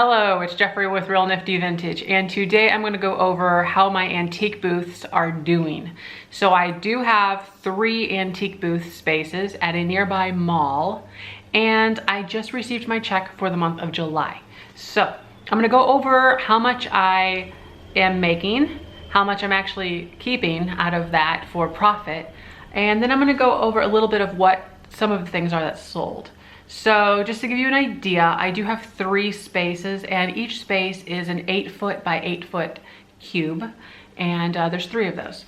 Hello, it's Jeffrey with Real Nifty Vintage, and today I'm going to go over how my antique booths are doing. So I do have 3 antique booth spaces at a nearby mall, and I just received my check for the month of July. So I'm going to go over how much I am making, how much I'm actually keeping out of that for profit, and then I'm going to go over a little bit of what some of the things are that sold. So just to give you an idea, I do have 3 spaces, and each space is an 8-foot by 8-foot cube, and there's 3 of those.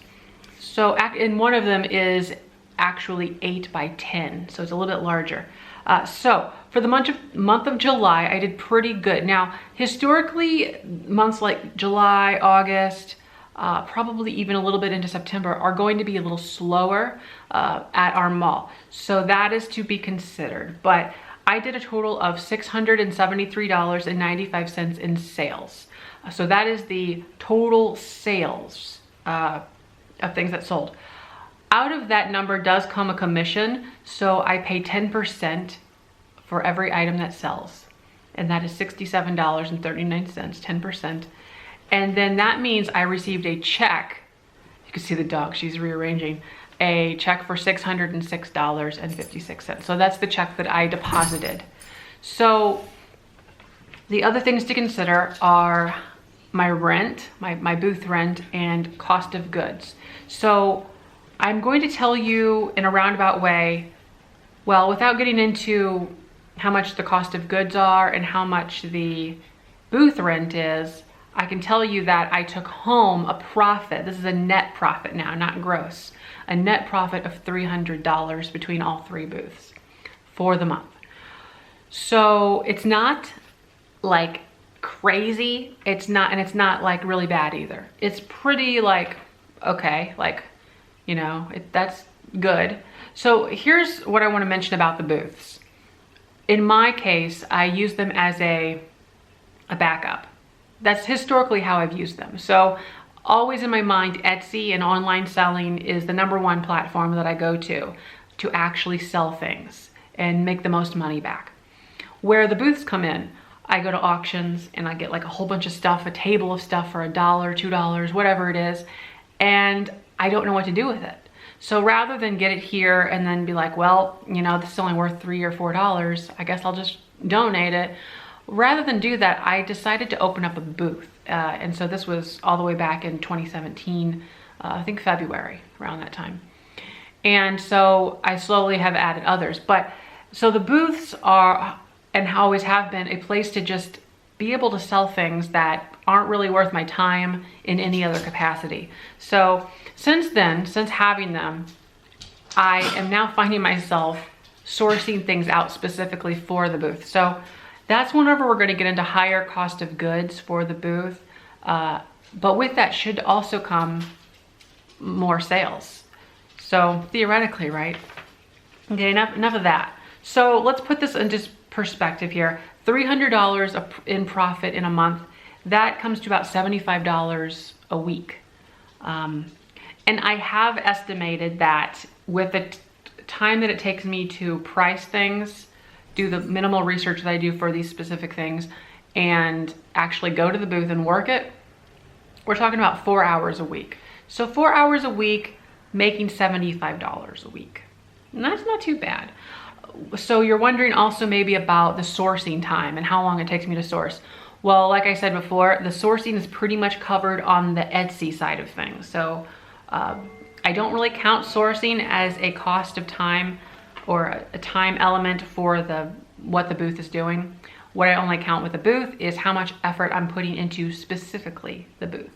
So and one of them is actually 8 by 10, so it's a little bit larger. So for the month of July, I did pretty good. Now, historically, months like July, August, probably even a little bit into September are going to be a little slower at our mall. So that is to be considered. But I did a total of $673.95 in sales. So that is the total sales of things that sold. Out of that number does come a commission. So I pay 10% for every item that sells. And that is $67.39, 10%. And then that means I received a check. You can see the dog, she's rearranging. A check for $606.56. So that's the check that I deposited. So the other things to consider are my rent, my booth rent, and cost of goods. So I'm going to tell you in a roundabout way, well, without getting into how much the cost of goods are and how much the booth rent is, I can tell you that I took home a profit. This is a net profit now, not gross. A net profit of $300 between all 3 booths for the month. So it's not like crazy. It's not like really bad either. It's pretty like, okay, like, you know, that's good. So here's what I want to mention about the booths. In my case, I use them as a backup. That's historically how I've used them. So always in my mind, Etsy and online selling is the #1 platform that I go to actually sell things and make the most money back. Where the booths come in, I go to auctions and I get like a whole bunch of stuff, a table of stuff for $1, $2, whatever it is, and I don't know what to do with it. So rather than get it here and then be like, well, you know, this is only worth $3 or $4, I guess I'll just donate it. Rather than do that, I decided to open up a booth. And so this was all the way back in 2017, I think February, around that time. And so I slowly have added others. But so the booths are, and always have been, a place to just be able to sell things that aren't really worth my time in any other capacity. So since then, since having them, I am now finding myself sourcing things out specifically for the booth. So that's whenever we're going to get into higher cost of goods for the booth. But with that should also come more sales. So theoretically, right? Okay, enough of that. So let's put this into perspective here. $300 in profit in a month. That comes to about $75 a week. And I have estimated that with the time that it takes me to price things, do the minimal research that I do for these specific things, and actually go to the booth and work it, we're talking about 4 hours a week. So 4 hours a week, making $75 a week. And that's not too bad. So you're wondering also maybe about the sourcing time and how long it takes me to source. Well, like I said before, the sourcing is pretty much covered on the Etsy side of things. So I don't really count sourcing as a cost of time or a time element for what the booth is doing. What I only count with the booth is how much effort I'm putting into specifically the booth,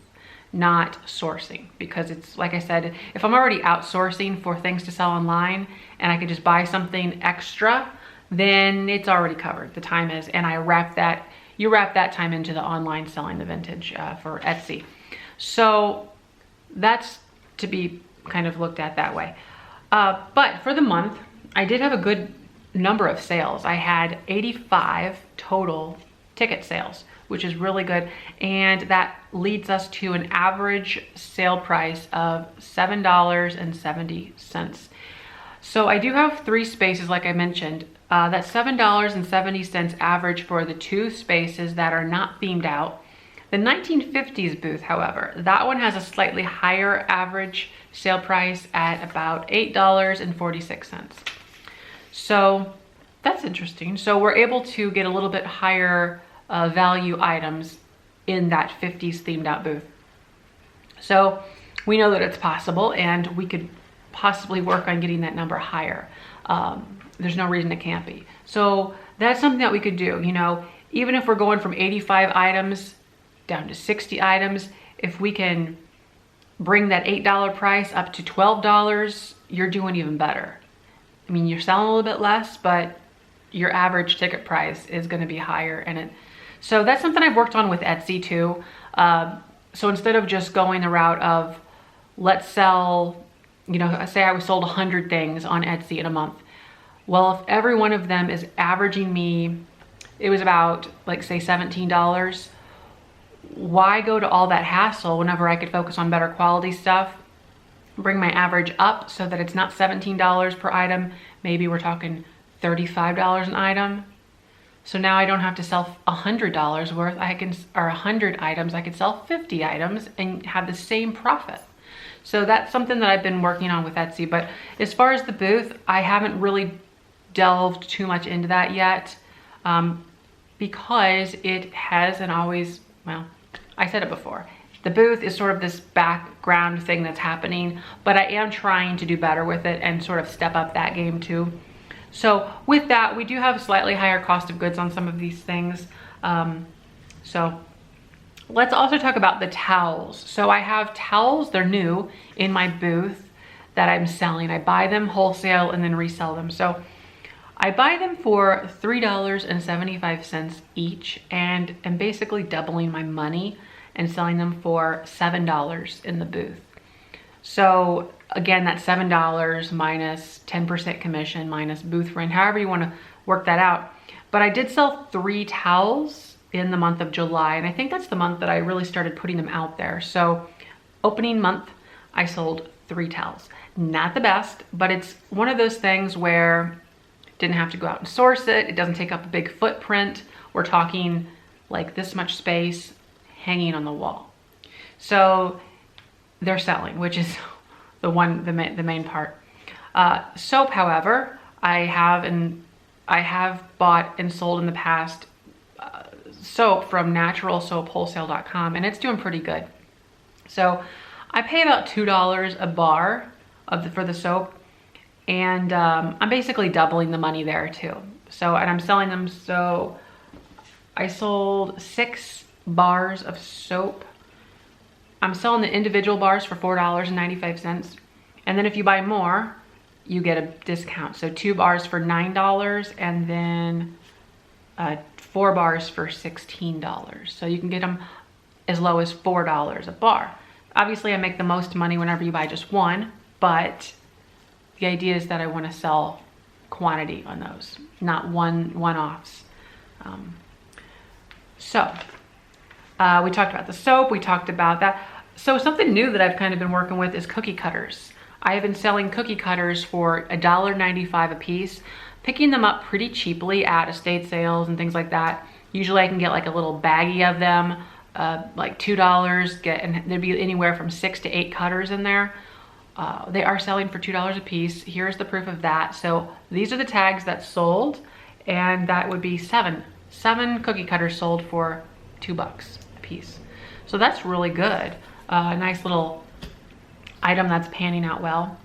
not sourcing. Because it's, like I said, if I'm already outsourcing for things to sell online and I could just buy something extra, then it's already covered. The time is, and you wrap that time into the online selling the vintage for Etsy. So that's to be kind of looked at that way. But for the month, I did have a good number of sales. I had 85 total ticket sales, which is really good. And that leads us to an average sale price of $7.70. So I do have 3 spaces, like I mentioned. That's $7.70 average for the 2 spaces that are not themed out. The 1950s booth, however, that one has a slightly higher average sale price at about $8.46. So that's interesting. So we're able to get a little bit higher value items in that 50s themed out booth. So we know that it's possible, and we could possibly work on getting that number higher. There's no reason it can't be. So that's something that we could do. You know, even if we're going from 85 items down to 60 items, if we can bring that $8 price up to $12, you're doing even better. I mean, you're selling a little bit less, but your average ticket price is going to be higher. So that's something I've worked on with Etsy too. So instead of just going the route of, let's sell, you know, say I was sold 100 things on Etsy in a month. Well, if every one of them is averaging me, it was about, like, say $17, why go to all that hassle whenever I could focus on better quality stuff, bring my average up so that it's not $17 per item, maybe we're talking $35 an item. So now I don't have to sell $100 worth, or 100 items, I could sell 50 items and have the same profit. So that's something that I've been working on with Etsy. But as far as the booth, I haven't really delved too much into that yet, because it hasn't always, well, I said it before, the booth is sort of this background thing that's happening, but I am trying to do better with it and sort of step up that game too. So with that, we do have a slightly higher cost of goods on some of these things. So let's also talk about the towels. So I have towels, they're new in my booth that I'm selling. I buy them wholesale and then resell them. So I buy them for $3.75 each, and I'm basically doubling my money and selling them for $7 in the booth. So again, that's $7 minus 10% commission minus booth rent, however you want to work that out. But I did sell 3 towels in the month of July, and I think that's the month that I really started putting them out there. So opening month, I sold 3 towels. Not the best, but it's one of those things where didn't have to go out and source it. It doesn't take up a big footprint. We're talking like this much space hanging on the wall. So they're selling, which is the main part. Soap, however, I have bought and sold in the past soap from naturalsoapwholesale.com, and it's doing pretty good. So I pay about $2 a bar for the soap, and I'm basically doubling the money there too. So, and I'm selling them, so I sold 6 bars of soap. I'm selling the individual bars for $4.95. And then if you buy more, you get a discount. So 2 bars for $9 and then 4 bars for $16. So you can get them as low as $4 a bar. Obviously I make the most money whenever you buy just one, but the idea is that I want to sell quantity on those, not one-offs. We talked about the soap, we talked about that. So something new that I've kind of been working with is cookie cutters. I have been selling cookie cutters for $1.95 a piece, picking them up pretty cheaply at estate sales and things like that. Usually I can get like a little baggie of them, like $2, and there'd be anywhere from 6 to 8 cutters in there. They are selling for $2 a piece. Here's the proof of that. So these are the tags that sold, and that would be 7 cookie cutters sold for $2 a piece. So that's really good. A nice little item that's panning out well.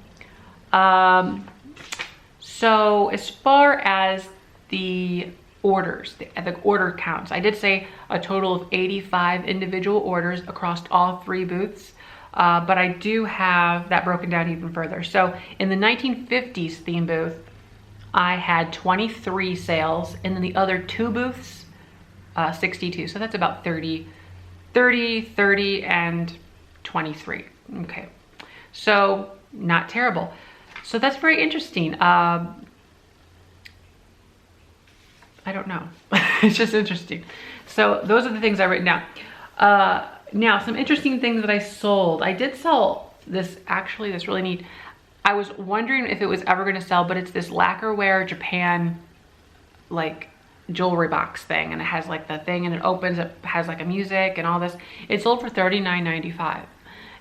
So as far as the orders, the order counts, I did say a total of 85 individual orders across all 3 booths. But I do have that broken down even further. So in the 1950s theme booth, I had 23 sales, and then the other 2 booths, 62. So that's about 30, and 23. Okay. So not terrible. So that's very interesting. I don't know. It's just interesting. So those are the things I've written down. Now, some interesting things that I sold. I did sell this, actually, this really neat. I was wondering if it was ever going to sell, but it's this lacquerware Japan like jewelry box thing, and it has like the thing and it opens, it has like a music and all this. It sold for $39.95,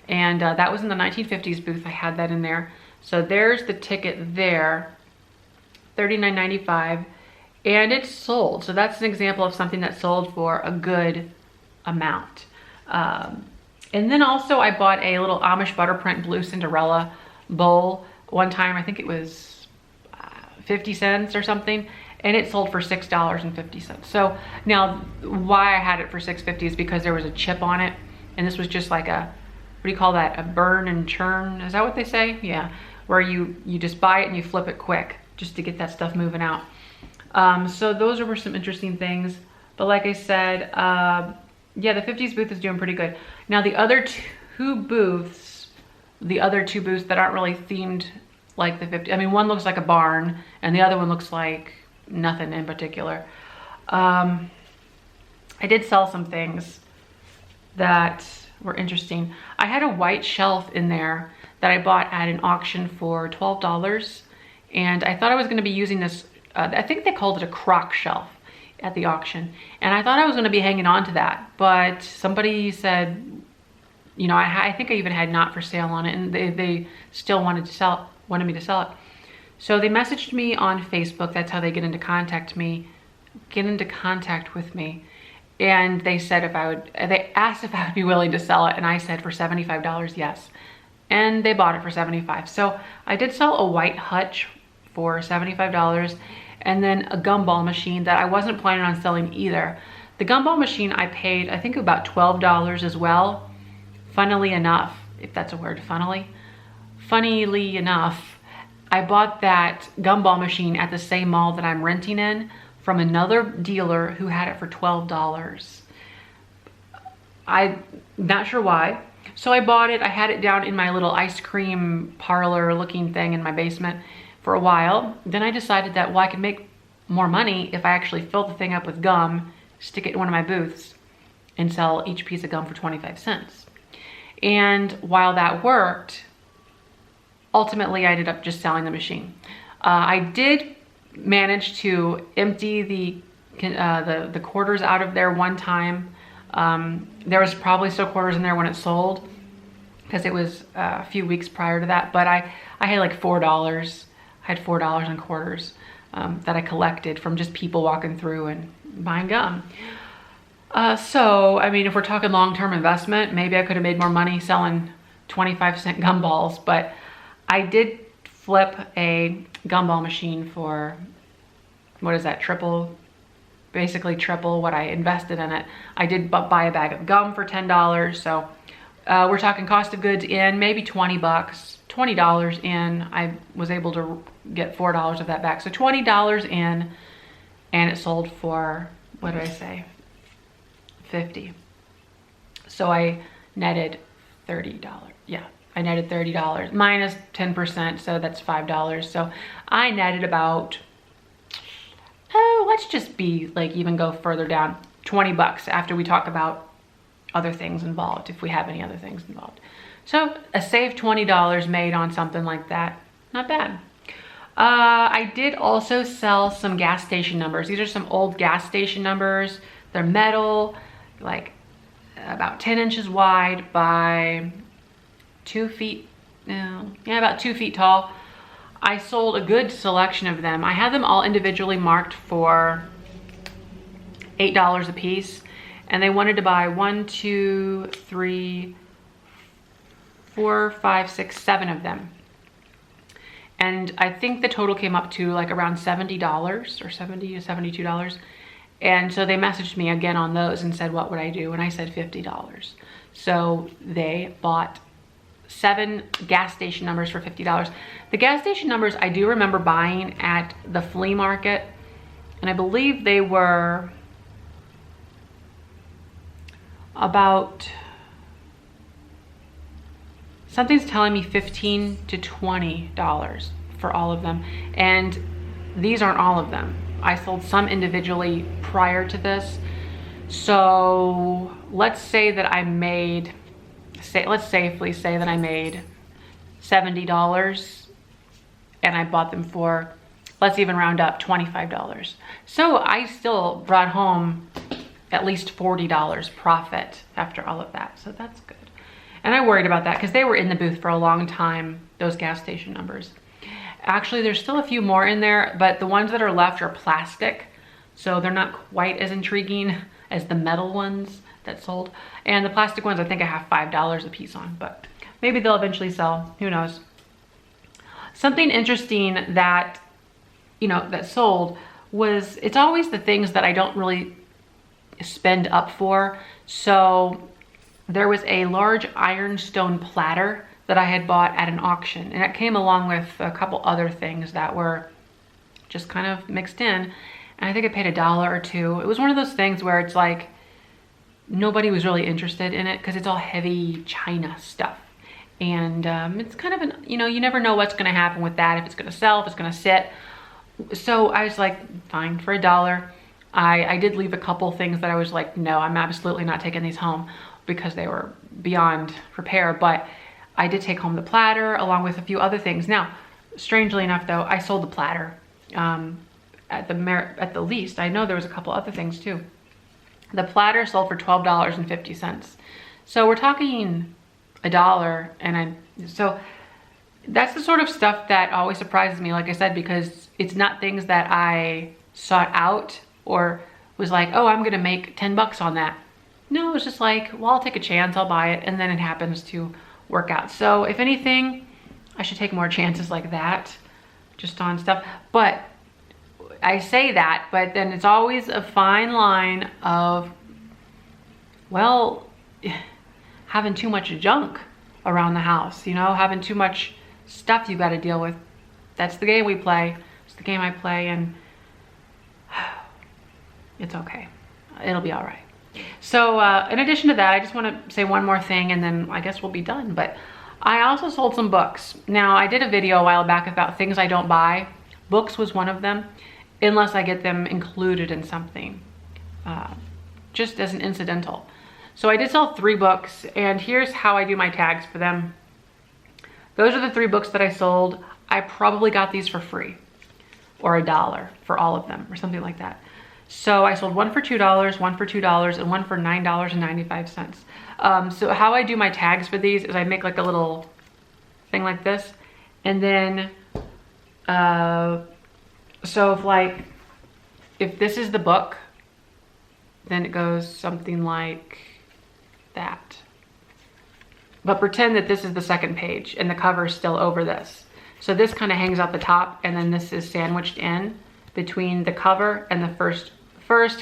and that was in the 1950s booth. I had that in there. So there's the ticket there, $39.95, and it's sold. So that's an example of something that sold for a good amount. And then also I bought a little Amish butter print blue Cinderella bowl one time. I think it was 50 cents or something, and it sold for $6.50. So now why I had it for $6.50 is because there was a chip on it, and this was just like a, what do you call that? A burn and churn, is that what they say? Yeah, where you just buy it and you flip it quick just to get that stuff moving out. So those were some interesting things. But like I said, yeah, the 50s booth is doing pretty good. Now the other two booths that aren't really themed like the 50s, I mean, one looks like a barn and the other one looks like nothing in particular. I did sell some things that were interesting. I had a white shelf in there that I bought at an auction for $12, and I thought I was going to be using this, I think they called it a crock shelf at the auction, and I thought I was going to be hanging on to that, but somebody said, you know, I think I even had not for sale on it, and they still wanted me to sell it. So they messaged me on Facebook. That's how they get into contact with me. And they said they asked if I would be willing to sell it, and I said for $75, yes. And they bought it for $75. So I did sell a white hutch for $75, and then a gumball machine that I wasn't planning on selling either. The gumball machine I paid, I think, about $12 as well. Funnily enough, if that's a word, funnily enough, I bought that gumball machine at the same mall that I'm renting in from another dealer who had it for $12. I'm not sure why. So I bought it. I had it down in my little ice cream parlor looking thing in my basement for a while. Then I decided that, well, I could make more money if I actually fill the thing up with gum, stick it in one of my booths, and sell each piece of gum for 25 cents. And while that worked, ultimately I ended up just selling the machine. I did manage to empty the quarters out of there one time. There was probably still quarters in there when it sold, because it was a few weeks prior to that, but I had like $4. I had $4 in quarters that I collected from just people walking through and buying gum. So, I mean, if we're talking long-term investment, maybe I could have made more money selling 25-cent gumballs, but I did flip a gumball machine for, what is that, basically triple what I invested in it. I did buy a bag of gum for $10, so we're talking cost of goods in, maybe $20 in. I was able to get $4 of that back, so $20 in, and it sold for, what did I say, $50. So I netted $30. Yeah, I netted $30 minus 10%, so that's $5. So I netted about, oh, let's just be like, even go further down, 20 bucks after we talk about other things involved, if we have any other things involved. So a saved $20 made on something like that, not bad. I did also sell some gas station numbers. These are some old gas station numbers. They're metal, like about 10 inches wide by 2 feet, yeah, about 2 feet tall. I sold a good selection of them. I had them all individually marked for $8 a piece, and they wanted to buy 1, 2, 3, 4, 5, 6, 7 of them. And I think the total came up to like around $70 or $70 to $72. And so they messaged me again on those and said, what would I do? And I said $50. So they bought 7 gas station numbers for $50. The gas station numbers I do remember buying at the flea market, and I believe they were about, something's telling me $15 to $20 for all of them. And these aren't all of them. I sold some individually prior to this. So let's say that I made, let's safely say that I made $70 and I bought them for, let's even round up, $25. So I still brought home at least $40 profit after all of that. So that's good. And I worried about that because they were in the booth for a long time, those gas station numbers. Actually, there's still a few more in there, but the ones that are left are plastic. So they're not quite as intriguing as the metal ones that sold. And the plastic ones, I think I have $5 a piece on, but maybe they'll eventually sell, who knows. Something interesting that, you know, that sold was, it's always the things that I don't really spend up for. So there was a large ironstone platter that I had bought at an auction, and it came along with a couple other things that were just kind of mixed in. And I think I paid $1 or $2. It was one of those things where it's like nobody was really interested in it because it's all heavy china stuff. And it's kind of an, you know, you never know what's going to happen with that, if it's going to sell, if it's going to sit. So I was like, fine, for $1. I did leave a couple things that I was like, no, I'm absolutely not taking these home because they were beyond repair. But I did take home the platter along with a few other things. Now, strangely enough though, I sold the platter at the least. I know there was a couple other things too. The platter sold for $12.50. So we're talking $1, so that's the sort of stuff that always surprises me, like I said, because it's not things that I sought out or was like, oh, I'm gonna make 10 bucks on that. No, it's just like, well, I'll take a chance, I'll buy it, and then it happens to work out. So if anything, I should take more chances like that, just on stuff. But I say that, but then it's always a fine line of, well, having too much junk around the house, you know, having too much stuff you got to deal with. That's the game we play. It's the game I play, and it's okay. It'll be all right. So in addition to that, I just want to say one more thing, and then I guess we'll be done. But I also sold some books. Now, I did a video a while back about things I don't buy. Books was one of them, unless I get them included in something, just as an incidental. So I did sell 3 books, and here's how I do my tags for them. Those are the 3 books that I sold. I probably got these for free, or $1 for all of them, or something like that. So I sold one for $2, one for $2, and one for $9.95. So how I do my tags for these is I make like a little thing like this, and then so if this is the book, then it goes something like that. But pretend that this is the second page and the cover is still over this. So this kind of hangs out the top, and then this is sandwiched in between the cover and the first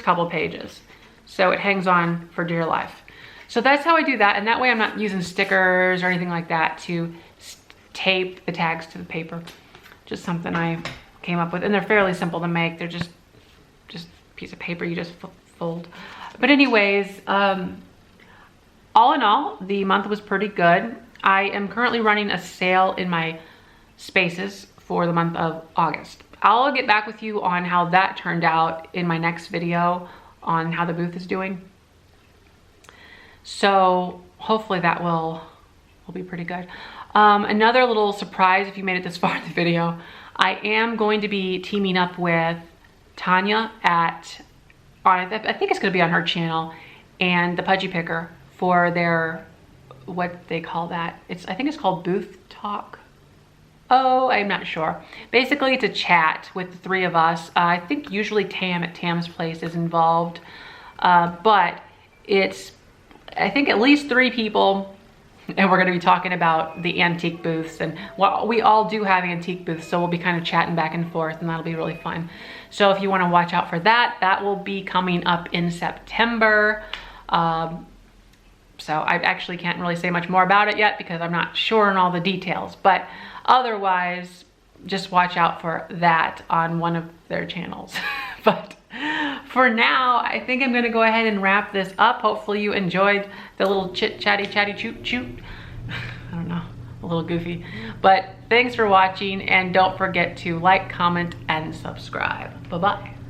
couple pages. So it hangs on for dear life. So that's how I do that, and that way I'm not using stickers or anything like that to tape the tags to the paper. Just something I came up with, and they're fairly simple to make. They're just a piece of paper you just fold. But anyways, all in all, the month was pretty good. I am currently running a sale in my spaces for the month of August. I'll get back with you on how that turned out in my next video on how the booth is doing. So hopefully that will be pretty good. Another little surprise, if you made it this far in the video, I am going to be teaming up with Tanya I think it's going to be on her channel, and the Pudgy Picker for their, what they call that. I think it's called Booth Talk. Oh, I'm not sure. Basically, it's a chat with the 3 of us. I think usually Tam at Tam's Place is involved, but it's, I think, at least 3 people, and we're going to be talking about the antique booths, and well, we all do have antique booths, so we'll be kind of chatting back and forth, and that'll be really fun. So if you want to watch out for that, that will be coming up in September. So I actually can't really say much more about it yet because I'm not sure on all the details, but otherwise, just watch out for that on one of their channels. But for now, I think I'm gonna go ahead and wrap this up. Hopefully you enjoyed the little chatty choot. I don't know, a little goofy. But thanks for watching, and don't forget to like, comment, and subscribe. Bye-bye.